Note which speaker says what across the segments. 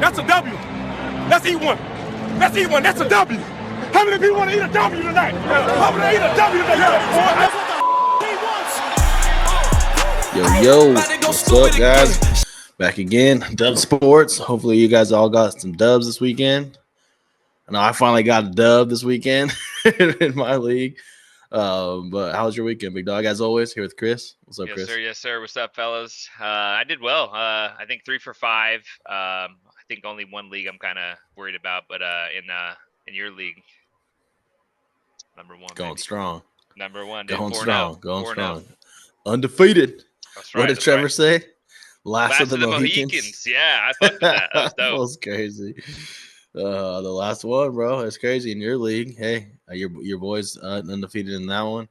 Speaker 1: That's a W. Let's eat one. Let's eat one. That's a W. How many people want to eat a W tonight? How many eat a W tonight?
Speaker 2: Yo, what's up, guys? Back again, Dub Sports. Hopefully, you guys all got some dubs this weekend. I know I finally got a dub this weekend in my league. But how was your weekend, big dog? As always, here with Chris. What's up, Chris?
Speaker 3: Yes, sir. What's up, fellas? I did well. I think 3 for 5. I think only one league I'm kind of worried about, but in your league, number one.
Speaker 2: Going
Speaker 3: baby.
Speaker 2: strong.
Speaker 3: Number one.
Speaker 2: Going
Speaker 3: 4-0.
Speaker 2: strong. Going
Speaker 3: 4-0.
Speaker 2: strong. Undefeated.
Speaker 3: That's right.
Speaker 2: What did Trevor say? Last of the
Speaker 3: Mohicans. Yeah, I fucked with that. That was dope.
Speaker 2: That was crazy. The last one, bro. It's crazy in your league. Hey, your boys undefeated in that one.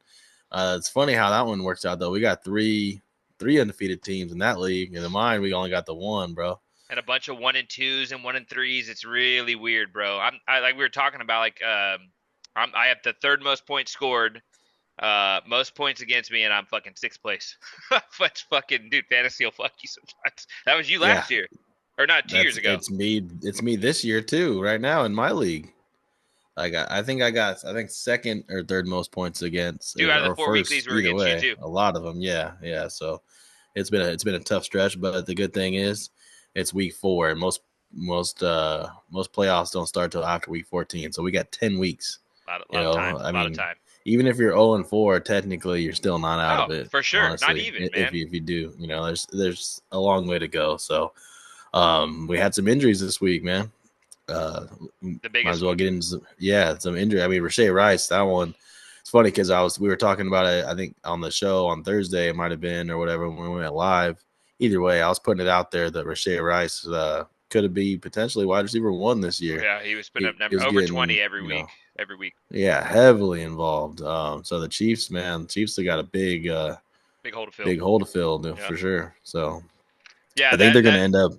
Speaker 2: It's funny how that one works out though. We got three undefeated teams in that league, and in mine we only got the one, bro.
Speaker 3: And a bunch of 1 and 2s and 1 and 3s. It's really weird, bro. I like we were talking about I have the third most points scored, most points against me, and I'm fucking 6th place. But fucking dude, fantasy will fuck you sometimes. That was you last year, or not 2 years ago.
Speaker 2: It's me this year too. Right now in my league, I think second or third most points against.
Speaker 3: Dude, out of the 4
Speaker 2: first,
Speaker 3: weeklies were against
Speaker 2: way,
Speaker 3: you too.
Speaker 2: A lot of them, yeah. So it's been a tough stretch, but the good thing is it's week 4, and most playoffs don't start till after week 14. So we got 10 weeks.
Speaker 3: A lot of time.
Speaker 2: Even if you're 0-4, technically you're still not out of it.
Speaker 3: For sure,
Speaker 2: honestly,
Speaker 3: not even, man.
Speaker 2: If you do, there's a long way to go. So, we had some injuries this week, man.
Speaker 3: The biggest.
Speaker 2: Might as well get into some injury. I mean, Rashae Rice, that one. It's funny because we were talking about it. I think on the show on Thursday it might have been or whatever when we went live. Either way, I was putting it out there that Rashae Rice could be potentially wide receiver 1 this year.
Speaker 3: Yeah, he was putting up numbers over 20 every week. Every week.
Speaker 2: Yeah, heavily involved. So the Chiefs, man, have got a big
Speaker 3: hole to fill.
Speaker 2: Big hole to fill for sure. So
Speaker 3: yeah,
Speaker 2: I think they're going to end up.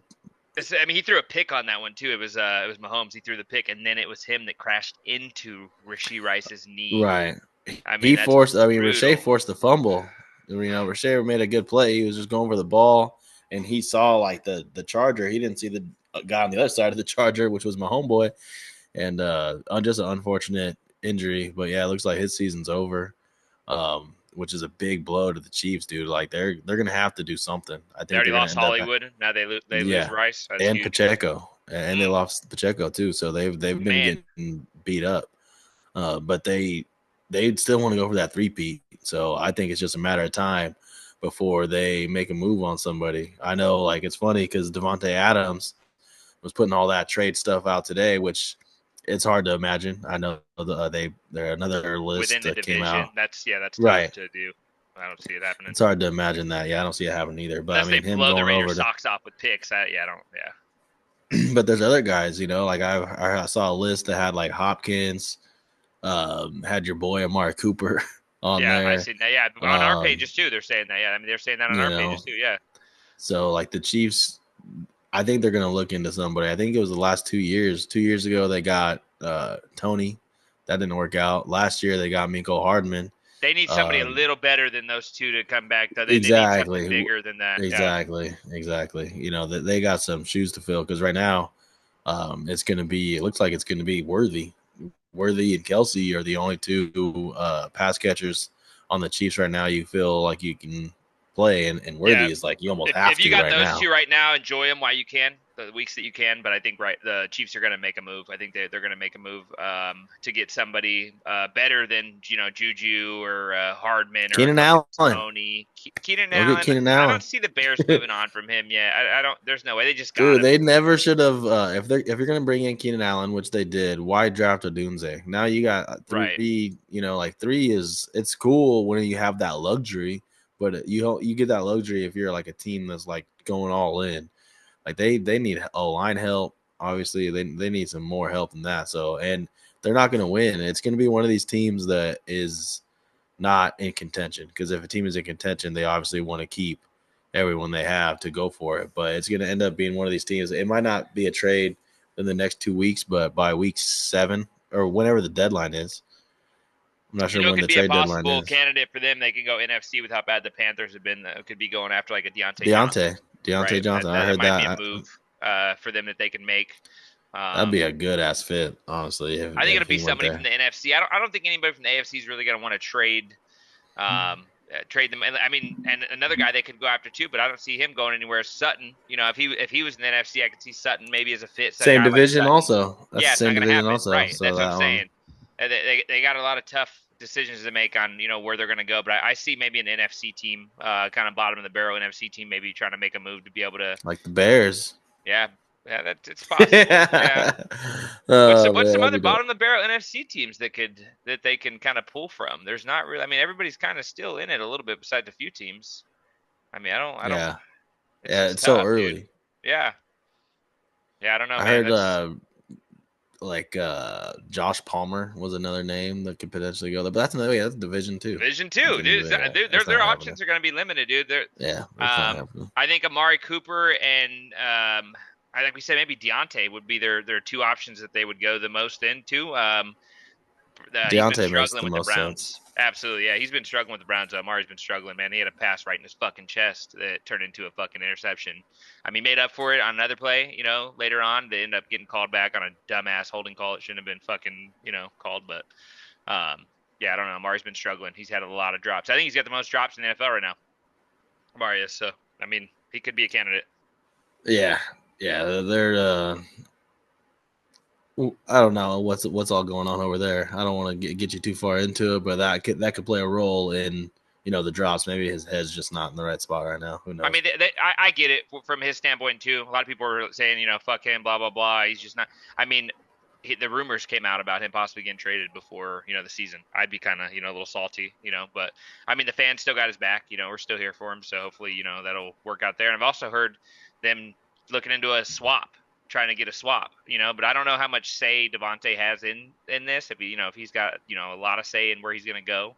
Speaker 3: I mean, he threw a pick on that one too. It was Mahomes. He threw the pick, and then it was him that crashed into Rashae Rice's knee.
Speaker 2: Right.
Speaker 3: I mean,
Speaker 2: Rashae forced the fumble. Rashae made a good play. He was just going for the ball, and he saw like the Charger. He didn't see the guy on the other side of the Charger, which was my homeboy. And just an unfortunate injury, but yeah, it looks like his season's over, which is a big blow to the Chiefs, dude. Like they're gonna have to do something. I think
Speaker 3: they already lost Hollywood. Now they lose Rice. That's
Speaker 2: and
Speaker 3: huge.
Speaker 2: Pacheco, and they lost Pacheco too. So they've been getting beat up, but they still want to go for that 3-peat. So I think it's just a matter of time before they make a move on somebody. I know, like it's funny because Devontae Adams was putting all that trade stuff out today, which. It's hard to imagine. I know they're another list
Speaker 3: within the
Speaker 2: that
Speaker 3: division.
Speaker 2: came out.
Speaker 3: That's tough
Speaker 2: right
Speaker 3: to do. I don't see it happening.
Speaker 2: It's hard to imagine that. Yeah, I don't see it happening either. But
Speaker 3: unless
Speaker 2: I mean,
Speaker 3: they
Speaker 2: him
Speaker 3: blow
Speaker 2: going
Speaker 3: the Raiders'
Speaker 2: over
Speaker 3: socks off with picks. I don't. Yeah.
Speaker 2: But there's other guys, like I saw a list that had like Hopkins, had your boy Amari Cooper on there.
Speaker 3: Yeah, I see that. Yeah, on our pages too. They're saying that. Yeah, I mean they're saying that on our pages too. Yeah.
Speaker 2: So like the Chiefs, I think they're gonna look into somebody. I think it was the last 2 years. 2 years ago they got Tony. That didn't work out. Last year they got Mecole Hardman.
Speaker 3: They need somebody a little better than those two to come back. They
Speaker 2: exactly.
Speaker 3: need something bigger than that.
Speaker 2: Exactly. They got some shoes to fill because right now it looks like it's gonna be Worthy and Kelsey are the only two pass catchers on the Chiefs right now. You feel like you can play, and Worthy is like you almost have to.
Speaker 3: If you got those two right now, enjoy them while you can, the weeks that you can. But I think the Chiefs are going to make a move. I think they're going to make a move to get somebody better than Juju or Hardman or
Speaker 2: Keenan Allen.
Speaker 3: Tony. Keenan Allen. I don't see the Bears moving on from him yet. I don't. There's no way they just got him.
Speaker 2: They never should have. If you're going to bring in Keenan Allen, which they did, why draft Odunze? Now you got 3.
Speaker 3: Right.
Speaker 2: Like 3 it's cool when you have that luxury. But you get that luxury if you're like a team that's like going all in. Like they need line help. Obviously, they need some more help than that. So, and they're not going to win. It's going to be one of these teams that is not in contention. Because if a team is in contention, they obviously want to keep everyone they have to go for it. But it's going to end up being one of these teams. It might not be a trade in the next 2 weeks, but by week 7 or whenever the deadline is. I'm not sure when the trade deadline is.
Speaker 3: Could be a possible candidate for them. They can go NFC with how bad the Panthers have been. Could be going after like a Deontay
Speaker 2: Johnson.
Speaker 3: Right.
Speaker 2: Johnson. I heard
Speaker 3: that. Might be a move. for them that they can make.
Speaker 2: That'd be a good ass fit, honestly.
Speaker 3: I think it'll be
Speaker 2: he went
Speaker 3: somebody
Speaker 2: there.
Speaker 3: from the NFC. I don't think anybody from the AFC is really going to want to trade them. And I mean, and another guy they could go after too, but I don't see him going anywhere. Sutton, if he was in the NFC, I could see Sutton maybe as a fit. So
Speaker 2: Same
Speaker 3: guy like
Speaker 2: division,
Speaker 3: Sutton.
Speaker 2: also. That's
Speaker 3: Yeah,
Speaker 2: the
Speaker 3: it's not
Speaker 2: same
Speaker 3: going to
Speaker 2: division,
Speaker 3: happen,
Speaker 2: also.
Speaker 3: right?
Speaker 2: So
Speaker 3: That's what I'm
Speaker 2: that
Speaker 3: saying. They got a lot of tough decisions to make on where they're going to go, but I see maybe an NFC team, kind of bottom of the barrel NFC team, maybe trying to make a move to be able to.
Speaker 2: like the Bears.
Speaker 3: Yeah, it's possible. Yeah. What's some
Speaker 2: man,
Speaker 3: other bottom of the barrel NFC teams that they can kind of pull from? There's not really. I mean, everybody's kind of still in it a little bit besides a few teams. I mean, I don't.
Speaker 2: Yeah,
Speaker 3: It's
Speaker 2: so
Speaker 3: tough,
Speaker 2: early.
Speaker 3: dude. Yeah, I don't know,
Speaker 2: I
Speaker 3: man.
Speaker 2: heard Josh Palmer was another name that could potentially go there, but that's another that's Division 2.
Speaker 3: Division 2, dude. Their options are going to be limited, dude. I think Amari Cooper and I think we said maybe Deontay would be their two options that they would go the most into.
Speaker 2: Deontay makes the most sense.
Speaker 3: Absolutely, yeah. He's been struggling with the Browns. Amari's been struggling, man. He had a pass right in his fucking chest that turned into a fucking interception. I mean, made up for it on another play, later on. They end up getting called back on a dumbass holding call. It shouldn't have been fucking, called. But, yeah, I don't know. Amari's been struggling. He's had a lot of drops. I think he's got the most drops in the NFL right now. Amari is. So, I mean, he could be a candidate.
Speaker 2: Yeah, they're I don't know what's all going on over there. I don't want to get you too far into it, but that could play a role in the drops. Maybe his head's just not in the right spot right now. Who knows?
Speaker 3: I mean, I get it from his standpoint too. A lot of people were saying, fuck him, blah blah blah. He's just not. I mean, the rumors came out about him possibly getting traded before the season. I'd be kind of a little salty, but I mean the fans still got his back. We're still here for him, so hopefully that'll work out there. And I've also heard them looking into a swap. Trying to get a swap, but I don't know how much say Devontae has in this. If if he's got a lot of say in where he's going to go,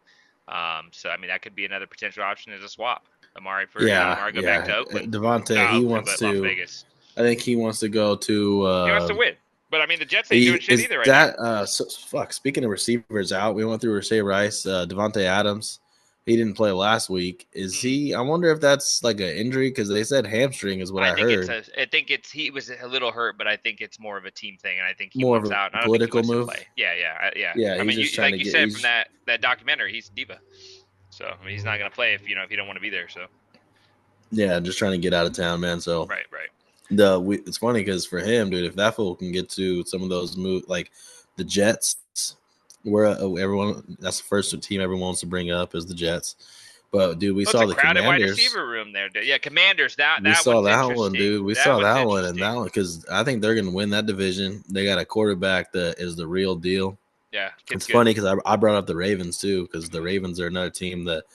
Speaker 3: so I mean that could be another potential option as a swap. Amari for Amari go back to Oakland.
Speaker 2: Devontae, he wants to. Vegas. I think he wants to go to.
Speaker 3: He wants to win, but I mean the Jets ain't doing shit either right now.
Speaker 2: Fuck. Speaking of receivers out, we went through Rashae Rice, Devontae Adams. He didn't play last week. Is he? I wonder if that's like an injury because they said hamstring is what I heard.
Speaker 3: I think he was a little hurt, but I think it's more of a team thing, and I think he
Speaker 2: more
Speaker 3: wants
Speaker 2: of a
Speaker 3: out.
Speaker 2: Political move.
Speaker 3: Yeah.
Speaker 2: Yeah,
Speaker 3: I mean, like you said from that documentary, he's a diva. So I mean, he's not gonna play if you don't want to be there. So. Yeah,
Speaker 2: just trying to get out of town, man. So
Speaker 3: right.
Speaker 2: It's funny because for him, dude, if that fool can get to some of those moves, like the Jets. Where everyone that's the first team everyone wants to bring up is the Jets, but dude, we saw the
Speaker 3: crowded
Speaker 2: Commanders.
Speaker 3: Wide receiver room there, dude. Yeah, Commanders. We
Speaker 2: saw that one, dude. We saw that one and that one because I think they're gonna win that division. They got a quarterback that is the real deal.
Speaker 3: Yeah,
Speaker 2: it's funny because I brought up the Ravens too because the Ravens are another team that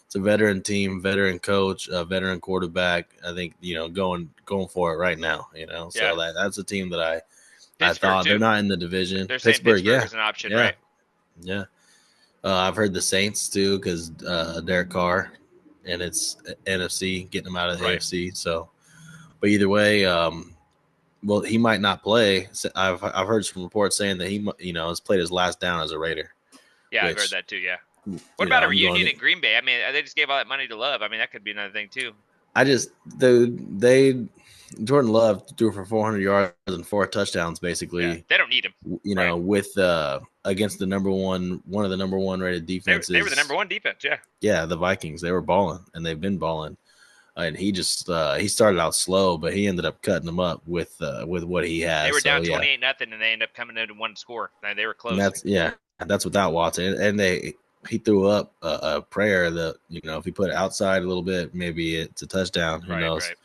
Speaker 2: it's a veteran team, veteran coach, veteran quarterback. I think going for it right now. So that's a team that I thought too. They're not in the division.
Speaker 3: They're Pittsburgh is an option, right?
Speaker 2: Yeah. I've heard the Saints too because Derek Carr, and it's NFC getting him out of the AFC. So, but either way, well, he might not play. I've heard some reports saying that he has played his last down as a Raider.
Speaker 3: Yeah, I've heard that too. Yeah. What about a reunion in Green Bay? I mean, they just gave all that money to Love. I mean, that could be another thing too.
Speaker 2: Jordan Love threw for 400 yards and 4 touchdowns, basically.
Speaker 3: Yeah, they don't need him.
Speaker 2: With against one of the number one rated defenses.
Speaker 3: They were the number one defense, yeah.
Speaker 2: Yeah, the Vikings. They were balling, and they've been balling. And he just he started out slow, but he ended up cutting them up with what he has.
Speaker 3: They were down 28-0, and they ended up coming in to one score. They were close.
Speaker 2: That's without Watson, and he threw up a prayer that if he put it outside a little bit, maybe it's a touchdown. Who knows? Right.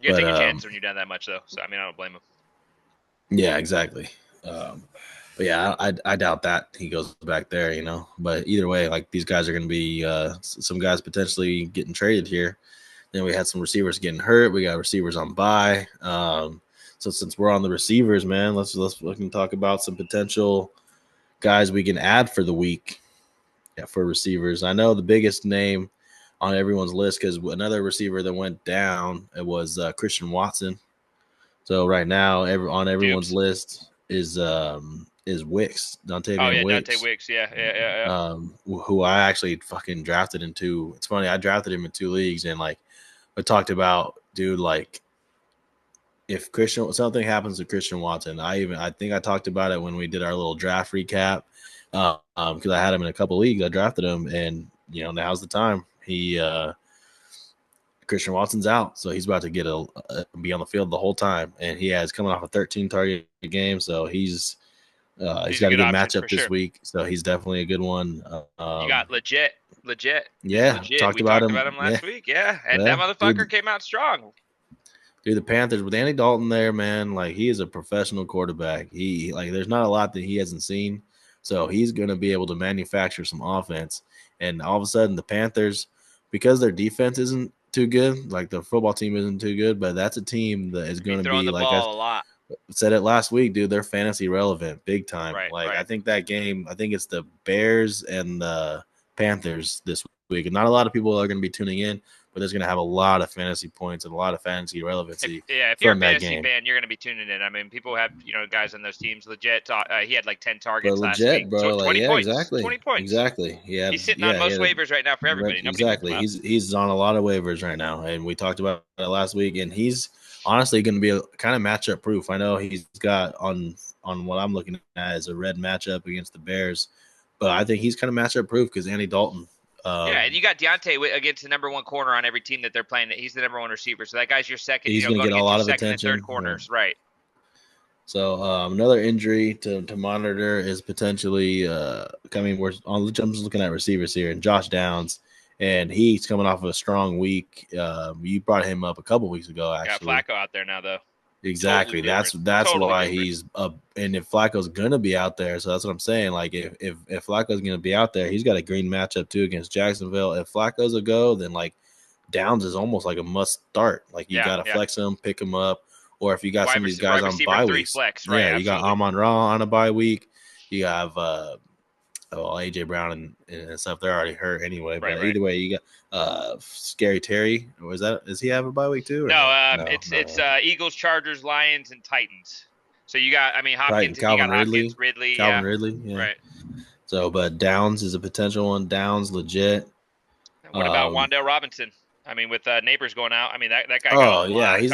Speaker 3: You gotta take a chance when you're down that much, though. So I mean, I don't blame him.
Speaker 2: Yeah, exactly. But yeah, I doubt that he goes back there. But either way, like these guys are going to be some guys potentially getting traded here. Then we had some receivers getting hurt. We got receivers on bye. So since we're on the receivers, man, let's talk about some potential guys we can add for the week. Yeah, for receivers. I know the biggest name on everyone's list because another receiver that went down it was Christian Watson. So right now, on everyone's list is Wicks, Dontavian Wicks.
Speaker 3: Dante Wicks, yeah.
Speaker 2: Who I actually fucking drafted into. It's funny, I drafted him in 2 leagues, and like we talked about, dude, like if something happens to Christian Watson, I think I talked about it when we did our little draft recap, because I had him in a couple leagues. I drafted him, and now's the time. Christian Watson's out, so he's about to be on the field the whole time, and he has coming off a 13 target game, so he's got a good matchup this week, so he's definitely a good one.
Speaker 3: You got legit.
Speaker 2: Yeah,
Speaker 3: legit.
Speaker 2: Talked
Speaker 3: we
Speaker 2: about
Speaker 3: talked
Speaker 2: him.
Speaker 3: about him last week. Yeah, and that motherfucker came out strong.
Speaker 2: Dude, the Panthers with Andy Dalton there, man, like he is a professional quarterback. There's not a lot that he hasn't seen, so he's going to be able to manufacture some offense. And all of a sudden, the Panthers, because their defense isn't too good, like the football team isn't too good, but that's a team that is going to be
Speaker 3: the
Speaker 2: like
Speaker 3: ball a lot.
Speaker 2: Said it last week, dude. They're fantasy relevant, big time.
Speaker 3: Right.
Speaker 2: I think that game. I think it's the Bears and the Panthers this week, and not a lot of people are going to be tuning in, but there's going to have a lot of fantasy points and a lot of fantasy relevancy.
Speaker 3: If you're a fantasy fan, you're going to be tuning in. I mean, people have guys on those teams. Legit, he had like 10 targets last week.
Speaker 2: Bro,
Speaker 3: so 20 points.
Speaker 2: Exactly.
Speaker 3: 20 points.
Speaker 2: Exactly.
Speaker 3: He's sitting on most waivers right now for everybody.
Speaker 2: Exactly. He's on a lot of waivers right now, and we talked about it last week. And he's honestly going to be kind of matchup proof. I know he's got on what I'm looking at as a red matchup against the Bears, but I think he's kind of matchup proof because Andy Dalton.
Speaker 3: And you got Deontay against the number one corner on every team that they're playing. He's the number one receiver, so that guy's your second.
Speaker 2: He's going to get a lot of attention.
Speaker 3: And third corners, right?
Speaker 2: So another injury to monitor is potentially coming. I'm just looking at receivers here, and Josh Downs, and he's coming off of a strong week. You brought him up a couple weeks ago, actually.
Speaker 3: Got Flacco out there now, though.
Speaker 2: Exactly. That's totally why different. He's up. And if Flacco's gonna be out there, so that's what I'm saying. Like if Flacco's gonna be out there, he's got a green matchup too against Jacksonville. If Flacco's a go, then like Downs is almost like a must start. Like you gotta flex him, pick him up, or if you got some of these guys on bye weeks,
Speaker 3: flex, right?
Speaker 2: Yeah, you got Amon-Ra on a bye week. You have AJ Brown and stuff. They're already hurt anyway. But either way, you got Scary Terry. Does he have a bye week too?
Speaker 3: No, it's Eagles, Chargers, Lions, and Titans. So you got, Hopkins,
Speaker 2: Calvin
Speaker 3: Ridley,
Speaker 2: yeah. Right. So, but Downs is a potential one. Downs legit.
Speaker 3: What about Wan'Dale Robinson? With neighbors going out, that guy.
Speaker 2: Oh yeah, he's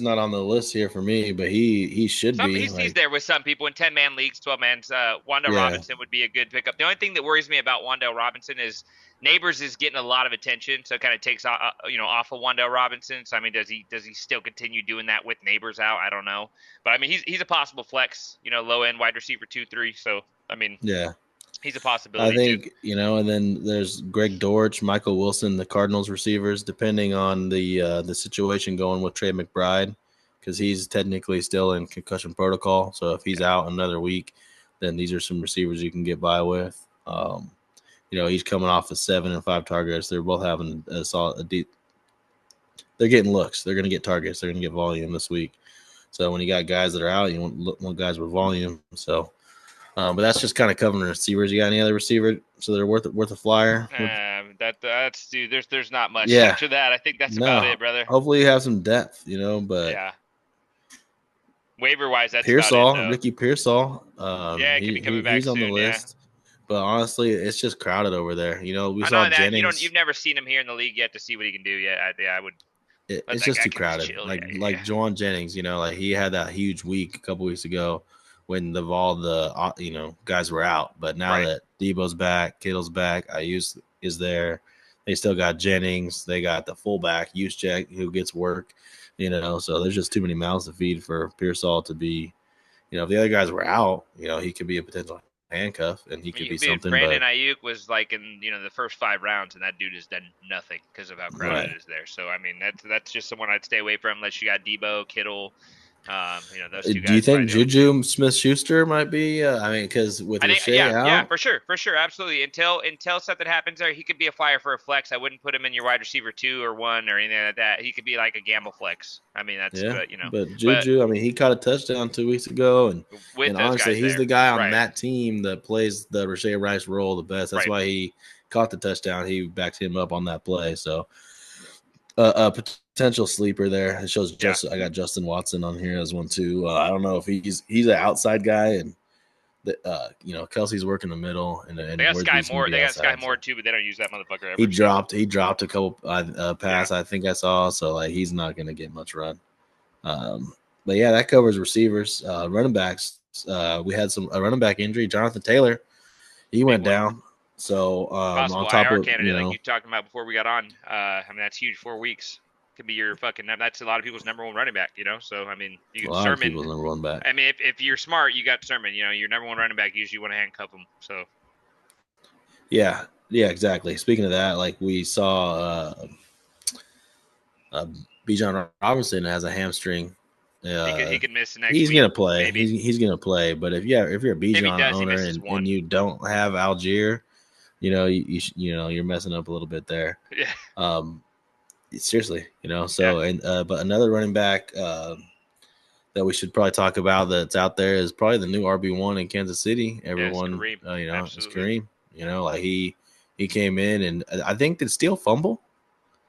Speaker 2: not on the list here for me, but he should be.
Speaker 3: He's there with some people in 10-man leagues, 12-man. Wan'Dale Robinson would be a good pickup. The only thing that worries me about Wan'Dale Robinson is neighbors is getting a lot of attention, so it kind of takes off of Wan'Dale Robinson. So does he still continue doing that with neighbors out? I don't know, but he's a possible flex, low end wide receiver 2-3. So
Speaker 2: yeah.
Speaker 3: He's a possibility.
Speaker 2: I think, and then there's Greg Dortch, Michael Wilson, the Cardinals receivers, depending on the situation going with Trey McBride, because he's technically still in concussion protocol. So if he's out another week, then these are some receivers you can get by with. He's coming off of 7 and 5 targets. They're both having they're getting looks. They're going to get targets. They're going to get volume this week. So when you got guys that are out, you want guys with volume. So. But that's just kind of covering the receivers. You got any other receiver so they're worth a flyer?
Speaker 3: That's dude. There's not much after that. I think that's about it, brother.
Speaker 2: Hopefully you have some depth, but
Speaker 3: waiver wise, that's
Speaker 2: Pearsall,
Speaker 3: about it,
Speaker 2: Ricky Pearsall.
Speaker 3: He could be coming back
Speaker 2: he's on
Speaker 3: soon,
Speaker 2: the list. But honestly, it's just crowded over there. We saw Jennings.
Speaker 3: You've never seen him here in the league yet to see what he can do yet. I would.
Speaker 2: It's just too crowded. Like Juwan Jennings, he had that huge week a couple weeks ago when all the guys were out. But now that Debo's back, Kittle's back, Ayuk is there. They still got Jennings. They got the fullback, Juszczyk, who gets work. So there's just too many mouths to feed for Pearsall to be. If the other guys were out, he could be a potential handcuff, and he could be something.
Speaker 3: Brandon Ayuk was like in the first 5 rounds, and that dude has done nothing because of how crowded it is there. So that's just someone I'd stay away from unless you got Debo, Kittle. Those two guys.
Speaker 2: Do you think Juju Smith-Schuster might be? Because with Rashay out,
Speaker 3: yeah, for sure, absolutely. Until something happens there, he could be a flyer for a flex. I wouldn't put him in your wide receiver 2 or 1 or anything like that. He could be like a gamble flex. That's
Speaker 2: But Juju, he caught a touchdown 2 weeks ago, and honestly, he's the guy on that team that plays the Rashay Rice role the best. That's why he caught the touchdown. He backed him up on that play. So. A potential sleeper there. It shows I got Justin Watson on here as one too. I don't know if he's an outside guy, and Kelsey's working the middle, and
Speaker 3: they got Sky Moore. They got Sky Moore too, but they don't use that motherfucker ever.
Speaker 2: He dropped a couple pass I think I saw, so he's not gonna get much run. But yeah, that covers receivers. Running backs, we had a running back injury. Jonathan Taylor, he went down. So
Speaker 3: Possible
Speaker 2: on top
Speaker 3: IR
Speaker 2: of
Speaker 3: candidate, like you talked about before we got on. I mean, that's huge. 4 weeks could be your fucking. That's a lot of people's number one running back. So I mean, you
Speaker 2: a
Speaker 3: get
Speaker 2: lot of
Speaker 3: Sermon.
Speaker 2: people's number one back.
Speaker 3: I mean, if you're smart, you got Sermon. Your number one running back. Usually, want to handcuff him. So.
Speaker 2: Yeah, exactly. Speaking of that, like we saw, Bijan Robinson has a hamstring.
Speaker 3: He could miss the next
Speaker 2: he's
Speaker 3: week.
Speaker 2: Gonna play.
Speaker 3: Maybe.
Speaker 2: He's gonna play. But if you're a Bijan owner and you don't have Algier, you're messing up a little bit there.
Speaker 3: Yeah.
Speaker 2: Seriously, So and but another running back that we should probably talk about that's out there is probably the new RB1 in Kansas City. Everyone,
Speaker 3: it's Kareem.
Speaker 2: It's Kareem. Like he came in and I think did Steele fumble.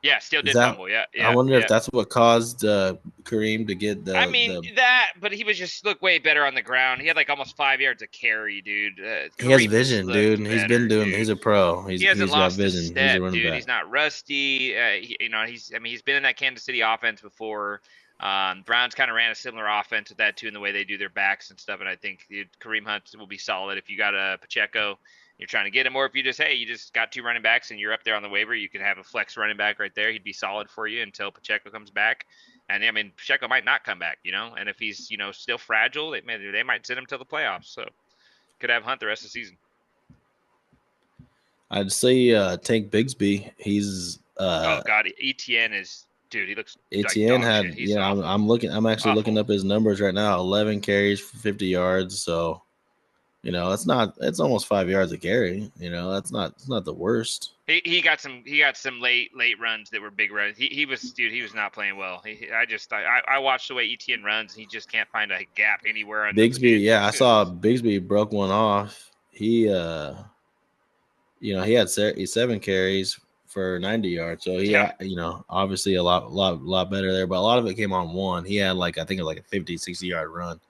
Speaker 3: Yeah, Steele did fumble. Yeah.
Speaker 2: I wonder if that's what caused Kareem to get
Speaker 3: but he was just look way better on the ground. He had like almost 5 yards of carry, dude.
Speaker 2: He has vision, dude. He's been doing. Dude. He's a pro. He hasn't lost vision.
Speaker 3: Step, he's a running back. He's not rusty. He's been in that Kansas City offense before. Browns kind of ran a similar offense with that too, in the way they do their backs and stuff. And I think Kareem Hunt will be solid if you got a Pacheco. You're trying to get him, or if you just got 2 running backs and you're up there on the waiver, you can have a flex running back right there. He'd be solid for you until Pacheco comes back. And I mean, Pacheco might not come back, and if he's, still fragile, they might sit him till the playoffs. So could have Hunt the rest of the season.
Speaker 2: I'd say take Bigsby. He's
Speaker 3: oh god, Etienne is, dude, he looks
Speaker 2: Etienne like I'm actually looking up his numbers right now. 11 carries for 50 yards. So it's almost 5 yards a carry. It's not the worst.
Speaker 3: He got some late runs that were big runs. He was not playing well. I watched the way Etienne runs. He just can't find a gap anywhere.
Speaker 2: Bigsby, I saw Bigsby broke one off. He he had 7 carries for 90 yards. So obviously a lot better there, but a lot of it came on one. He had I think it was a 50, 60-yard run.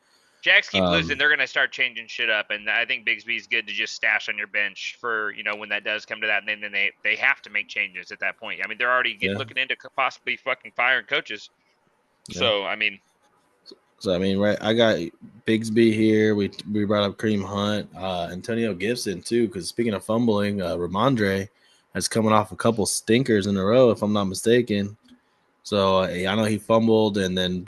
Speaker 3: Jacks keep losing. They're going to start changing shit up, and I think Bigsby's good to just stash on your bench for when that does come to that, and then they have to make changes at that point. I mean, they're already looking into possibly fucking firing coaches. Yeah. So I mean,
Speaker 2: right. I got Bigsby here. We brought up Kareem Hunt, Antonio Gibson too. Because speaking of fumbling, Ramondre has coming off a couple stinkers in a row, if I'm not mistaken. So I know he fumbled, and then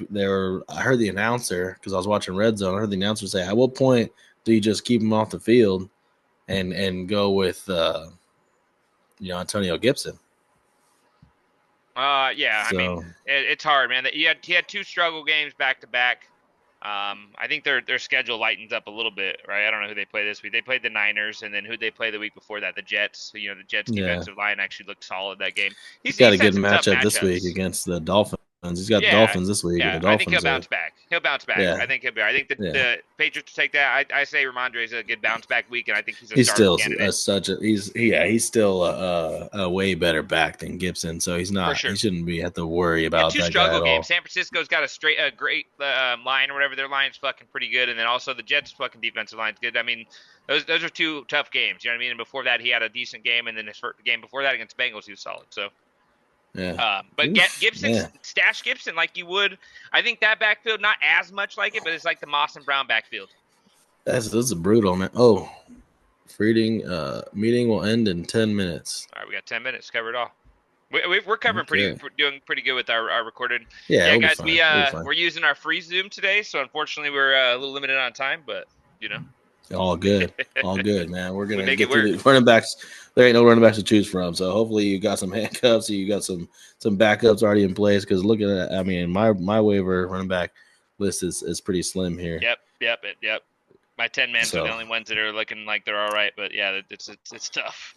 Speaker 2: I heard the announcer, because I was watching Red Zone. I heard the announcer say, "At what point do you just keep him off the field and go with Antonio Gibson?"
Speaker 3: Yeah. So, I mean, it's hard, man. He had 2 struggle games back to back. I think their schedule lightens up a little bit, right? I don't know who they play this week. They played the Niners, and then who they play the week before that? The Jets. So, the Jets defensive line actually looked solid that game.
Speaker 2: He's got a good matchup this week against the Dolphins. He's got the Dolphins this week.
Speaker 3: Yeah, I think he'll bounce back. Yeah. I think the Patriots take that. I say Ramondre's a good bounce back week, and I think he's still
Speaker 2: he's still a way better back than Gibson. So he's not. Sure. He shouldn't have to worry about
Speaker 3: 2
Speaker 2: that
Speaker 3: struggle
Speaker 2: guy
Speaker 3: games. San Francisco's got a great line or whatever. Their line's fucking pretty good, and then also the Jets' fucking defensive line's good. I mean, those are 2 tough games. You know what I mean? And before that, he had a decent game, and then his game before that against Bengals, he was solid. So.
Speaker 2: Yeah.
Speaker 3: But Gibson, stash Gibson like you would. I think that backfield, not as much like it, but it's like the Moss and Brown backfield.
Speaker 2: This is brutal, man. Oh, meeting will end in 10 minutes.
Speaker 3: All right, we got 10 minutes covered all. We're covering doing pretty good with our recorded.
Speaker 2: Yeah,
Speaker 3: guys, we're using our free Zoom today, so unfortunately we're a little limited on time, but
Speaker 2: all good, man. We're gonna get through the running backs. There ain't no running backs to choose from, so hopefully you got some handcuffs, or you got some backups already in place. Because looking at, I mean, my waiver running back list is pretty slim here.
Speaker 3: Yep. My 10 men are the only ones that are looking like they're all right, but yeah, it's tough.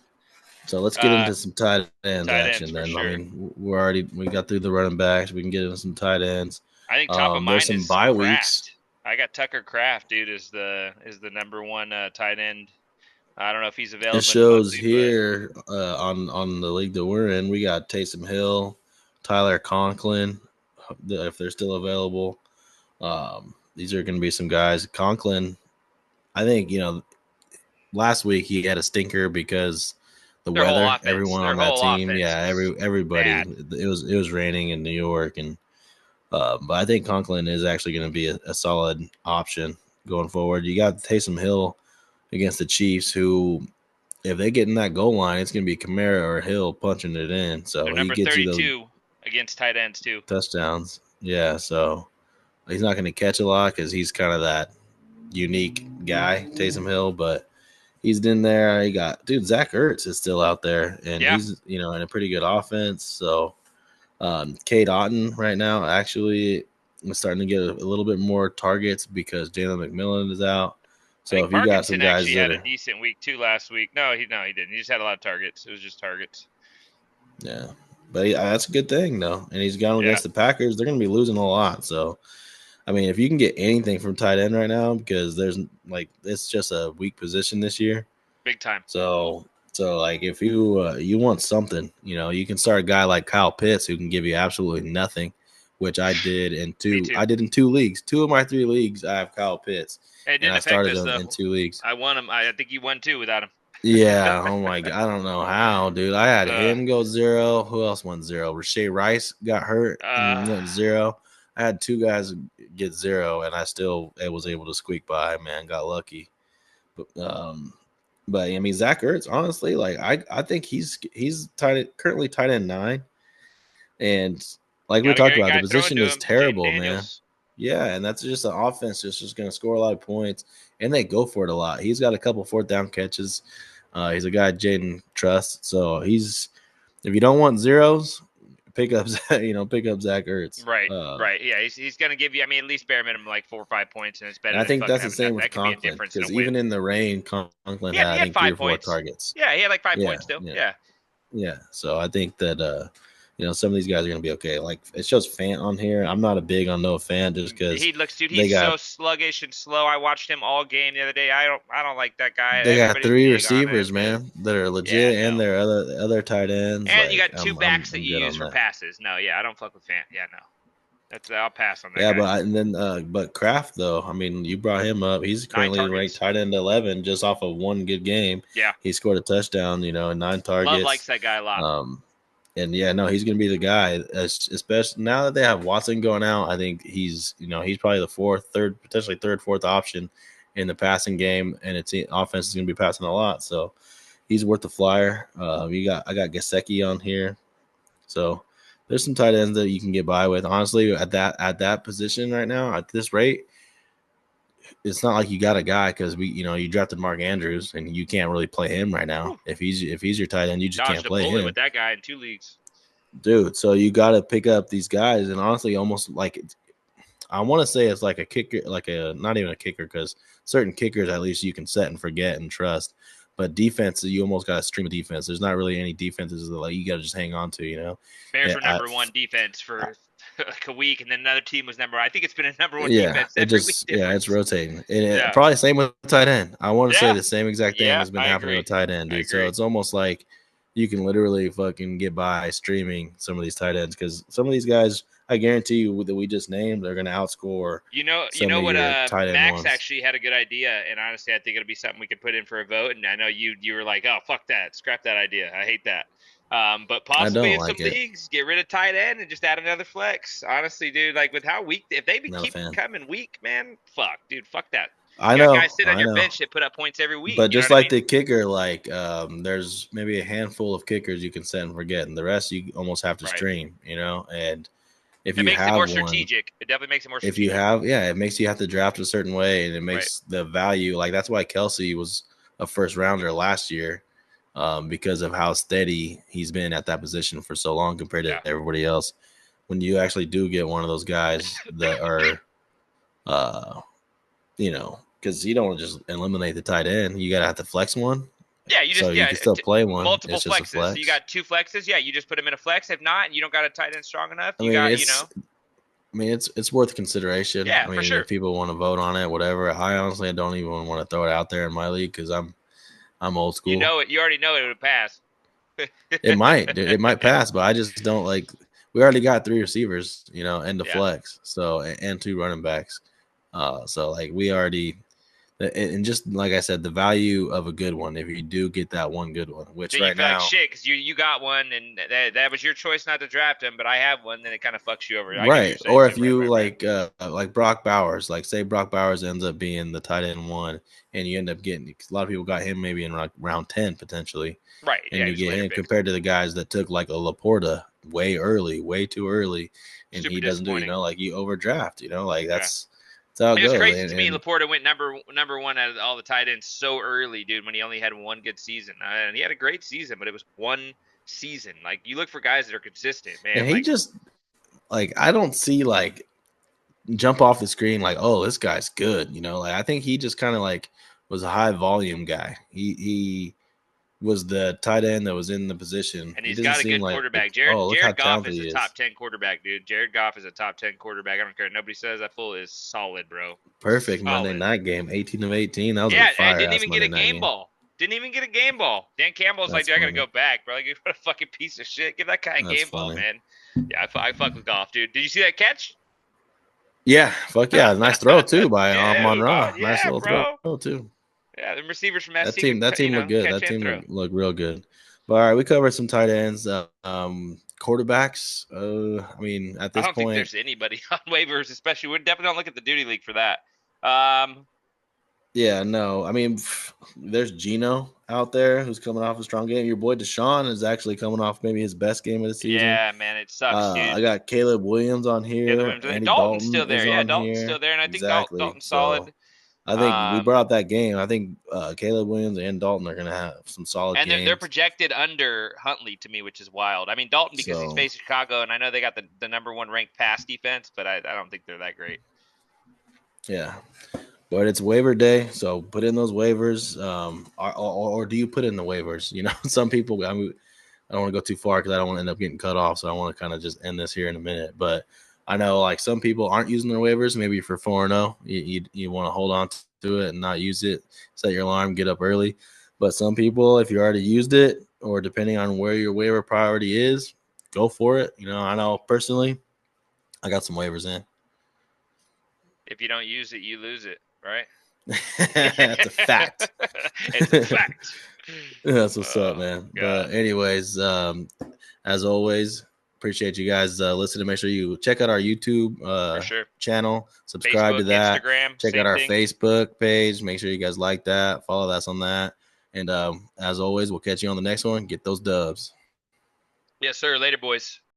Speaker 2: So let's get into some tight ends action. Then I mean, we got through the running backs. We can get into some tight ends.
Speaker 3: I think top of mine
Speaker 2: there's some bye weeks.
Speaker 3: I got Tucker Kraft, dude, is the number 1 tight end. I don't know if he's available.
Speaker 2: It shows here on the league that we're in. We got Taysom Hill, Tyler Conklin, if they're still available. These are going to be some guys. Conklin, I think last week he had a stinker because the weather. Everyone on that team, everybody. Bad. It was raining in New York, and But I think Conklin is actually going to be a solid option going forward. You got Taysom Hill against the Chiefs, who, if they get in that goal line, it's going to be Kamara or Hill punching it in. So
Speaker 3: They're
Speaker 2: he
Speaker 3: number
Speaker 2: gets you those
Speaker 3: 32 against tight ends too.
Speaker 2: touchdowns. Yeah, so he's not going to catch a lot because he's kind of that unique guy, Taysom Hill, but he's in there. Zach Ertz is still out there, and he's in a pretty good offense. So Cade Otton right now actually is starting to get a little bit more targets because Jalen McMillan is out. So if you got some guys
Speaker 3: actually
Speaker 2: that
Speaker 3: had a decent week too last week. No, he didn't. He just had a lot of targets. It was just targets.
Speaker 2: Yeah, but that's a good thing though. And he's gone against the Packers. They're going to be losing a lot. So, I mean, if you can get anything from tight end right now, because there's it's just a weak position this year,
Speaker 3: big time.
Speaker 2: So like if you want something, you can start a guy like Kyle Pitts who can give you absolutely nothing, which I did in two. I did in 2 leagues. 2 of my 3 leagues, I have Kyle Pitts,
Speaker 3: and
Speaker 2: I started him in 2 leagues.
Speaker 3: I won him. I think you won 2 without him.
Speaker 2: Yeah. Oh my God. I don't know how, dude. I had him go 0. Who else went 0? Rashay Rice got hurt and went 0. I had 2 guys get 0, and I still was able to squeak by. Man, got lucky. But I mean, Zach Ertz, honestly, like I think he's currently tight end 9, and like we talked about, the position is terrible, man. Yeah, and that's just an offense that's just going to score a lot of points, and they go for it a lot. He's got a couple 4th down catches. He's a guy Jaden trusts, so if you don't want zeros, pick up Zach Ertz.
Speaker 3: Right. Yeah, he's going to give you, I mean, at least bare minimum like 4 or 5 points, and it's better.
Speaker 2: And I think that's the same with Conklin, because even in the rain, Conklin had I think 3 or 4 targets.
Speaker 3: Yeah, he had like 5 points still.
Speaker 2: Yeah. So I think that some of these guys are going to be okay. Like it shows Fant on here. I'm not a big on Noah Fant just because
Speaker 3: he's so sluggish and slow. I watched him all game the other day. I don't like that guy.
Speaker 2: They got 3 receivers, man, that are legit, and their other tight ends.
Speaker 3: And you got 2 backs that you use for passes. No, I don't fuck with Fant. Yeah, no. I'll pass on that.
Speaker 2: Yeah, but Kraft though, I mean, you brought him up. He's currently ranked tight end 11 just off of 1 good game.
Speaker 3: Yeah,
Speaker 2: he scored a touchdown. 9 targets.
Speaker 3: Love likes that guy a lot.
Speaker 2: And he's going to be the guy, especially now that they have Watson going out. I think he's probably the potentially third, 4th option in the passing game, and its offense is going to be passing a lot. So he's worth the flyer. I got Gesicki on here, so there's some tight ends that you can get by with. Honestly, at that position right now, at this rate, it's not like you got a guy because you drafted Mark Andrews and you can't really play him right now. If he's your tight end, you just can't play him
Speaker 3: with that guy in 2 leagues,
Speaker 2: dude. So you got to pick up these guys, and honestly, almost like I want to say it's like a kicker, not even a kicker, because certain kickers at least you can set and forget and trust. But defense, you almost got a stream of defense. There's not really any defenses that you got to just hang on to.
Speaker 3: Bears were number 1 defense for like a week, and then another team was number. I think it's been a number 1 defense every week.
Speaker 2: It's rotating, and probably same with tight end. I want to say the same exact thing has been happening with tight end, dude. So it's almost like you can literally fucking get by streaming some of these tight ends, because some of these guys, I guarantee you that we just named, they're going to outscore.
Speaker 3: You know what? Max actually had a good idea, and honestly, I think it'll be something we could put in for a vote. And I know you were like, "Oh, fuck that, scrap that idea. I hate that." But possibly in some leagues, get rid of tight end and just add another flex. Honestly, dude, like with how weak, if they keep becoming weak, man, fuck that.
Speaker 2: I know.
Speaker 3: Guys sit on your bench that put up points every week.
Speaker 2: But just like the kicker, there's maybe a handful of kickers you can set and forget, and the rest you almost have to stream, and if you have one,
Speaker 3: strategic. It definitely makes it more strategic.
Speaker 2: If you have, it makes you have to draft a certain way, and it makes the value, like that's why Kelsey was a first rounder last year. Because of how steady he's been at that position for so long compared to everybody else. When you actually do get one of those guys that are, because you don't just eliminate the tight end, you gotta have to flex one.
Speaker 3: Yeah, you
Speaker 2: can still play one.
Speaker 3: Multiple flexes. So you got 2 flexes. Yeah, you just put them in a flex. If not, and you don't got a tight end strong enough,
Speaker 2: it's worth consideration.
Speaker 3: Yeah, for sure.
Speaker 2: If people want to vote on it, whatever. I honestly don't even want to throw it out there in my league because I'm old school.
Speaker 3: You already know it would pass.
Speaker 2: It might pass, but I just don't like. We already got 3 receivers, and the flex, so and 2 running backs. So like we already, And just like I said, the value of a good one, if you do get that one good one, which
Speaker 3: Then
Speaker 2: right
Speaker 3: you feel
Speaker 2: now,
Speaker 3: like shit because you got one and that was your choice not to draft him, but I have one. Then it kind of fucks you over. I get what you're
Speaker 2: right?
Speaker 3: saying
Speaker 2: Or
Speaker 3: too.
Speaker 2: if you
Speaker 3: Right.
Speaker 2: like Brock Bowers, like say Brock Bowers ends up being the tight end one, and you end up getting, 'cause a lot of people got him maybe in like round 10 potentially,
Speaker 3: Right. Yeah,
Speaker 2: and
Speaker 3: he
Speaker 2: you
Speaker 3: was a
Speaker 2: get
Speaker 3: later
Speaker 2: him
Speaker 3: pick.
Speaker 2: compared to the guys that took like a Laporta way early, way too early, and
Speaker 3: Super
Speaker 2: he doesn't do,
Speaker 3: disappointing.
Speaker 2: like you overdraft, like
Speaker 3: Yeah.
Speaker 2: that's how it
Speaker 3: It was
Speaker 2: goes.
Speaker 3: crazy to me. Laporta went number one out of all the tight ends so early, dude. When he only had one good season, and he had a great season, but it was one season. Like you look for guys that are consistent, man.
Speaker 2: And he
Speaker 3: Like
Speaker 2: just like I don't see like jump off the screen like, oh, this guy's good. Like I think he just kind of like was a high volume guy. He was the tight end that was in the position.
Speaker 3: and
Speaker 2: He
Speaker 3: he's
Speaker 2: doesn't
Speaker 3: got a
Speaker 2: seem
Speaker 3: good
Speaker 2: like,
Speaker 3: quarterback.
Speaker 2: oh, look how
Speaker 3: Jared Goff
Speaker 2: talented
Speaker 3: is
Speaker 2: he
Speaker 3: a
Speaker 2: is.
Speaker 3: top 10 quarterback, dude. Jared Goff is a top 10 quarterback. I don't care. Nobody says that fool is solid, bro.
Speaker 2: Perfect Monday
Speaker 3: Solid.
Speaker 2: night game, 18 of 18. That was a
Speaker 3: Yeah, and
Speaker 2: fire
Speaker 3: didn't
Speaker 2: ass
Speaker 3: even get
Speaker 2: Monday
Speaker 3: a
Speaker 2: night
Speaker 3: game
Speaker 2: game.
Speaker 3: ball. Didn't even get a game ball. Dan Campbell's like,
Speaker 2: That's
Speaker 3: dude, I gotta
Speaker 2: funny.
Speaker 3: go back, bro. Like, you what a fucking piece of shit. Give that guy a
Speaker 2: That's
Speaker 3: game ball,
Speaker 2: funny.
Speaker 3: man. Yeah, I fuck with Goff, dude. Did you see that catch?
Speaker 2: Yeah, fuck yeah. Nice throw too by
Speaker 3: Dude,
Speaker 2: Monra. Nice
Speaker 3: yeah,
Speaker 2: little
Speaker 3: bro.
Speaker 2: throw too.
Speaker 3: Yeah, the receivers from
Speaker 2: That
Speaker 3: SC
Speaker 2: team,
Speaker 3: could,
Speaker 2: that team looked good.
Speaker 3: catch
Speaker 2: That
Speaker 3: and
Speaker 2: team
Speaker 3: throw.
Speaker 2: looked real good. But all right, we covered some tight ends. Quarterbacks. I mean, at
Speaker 3: I
Speaker 2: this
Speaker 3: don't think
Speaker 2: point,
Speaker 3: there's anybody on waivers, especially. We definitely don't look at the duty league for that. Um,
Speaker 2: yeah, no. I mean, there's Gino out there who's coming off a strong game. Your boy Deshaun is actually coming off maybe his best game of the season.
Speaker 3: yeah, man, it sucks, dude.
Speaker 2: I got Caleb Williams on
Speaker 3: Caleb
Speaker 2: here.
Speaker 3: Williams.
Speaker 2: Andy
Speaker 3: Dalton's
Speaker 2: Dalton
Speaker 3: still there.
Speaker 2: is
Speaker 3: Yeah,
Speaker 2: on
Speaker 3: Dalton's still
Speaker 2: here.
Speaker 3: there, and I think
Speaker 2: Exactly.
Speaker 3: Dalton's solid.
Speaker 2: So I think we brought up that game. I think Caleb Williams and Dalton are going to have some solid
Speaker 3: And they're
Speaker 2: games.
Speaker 3: projected under Huntley to me, which is wild. I mean, Dalton because he's
Speaker 2: So
Speaker 3: facing Chicago, and I know they got the number one ranked pass defense, but I don't think they're that great.
Speaker 2: yeah, but it's waiver day, so put in those waivers. Or do you put in the waivers? Some people. I mean, I don't want to go too far because I don't want to end up getting cut off. So I want to kind of just end this here in a minute. But I know like some people aren't using their waivers. Maybe for 4-0, you want to hold on to it and not use it. Set your alarm, get up early. But some people, if you already used it, or depending on where your waiver priority is, go for it. I know personally, I got some waivers in.
Speaker 3: If you don't use it, you lose it, right?
Speaker 2: That's a fact.
Speaker 3: It's a fact.
Speaker 2: That's what's up, man.
Speaker 3: God.
Speaker 2: But anyways, as always, appreciate you guys listening. Make sure you check out our YouTube
Speaker 3: For sure.
Speaker 2: channel. Subscribe to
Speaker 3: Facebook,
Speaker 2: that.
Speaker 3: Instagram,
Speaker 2: Check
Speaker 3: same
Speaker 2: out our
Speaker 3: thing.
Speaker 2: Facebook page. Make sure you guys like that. Follow us on that. And as always, we'll catch you on the next one. Get those dubs.
Speaker 3: Yes, sir. Later, boys.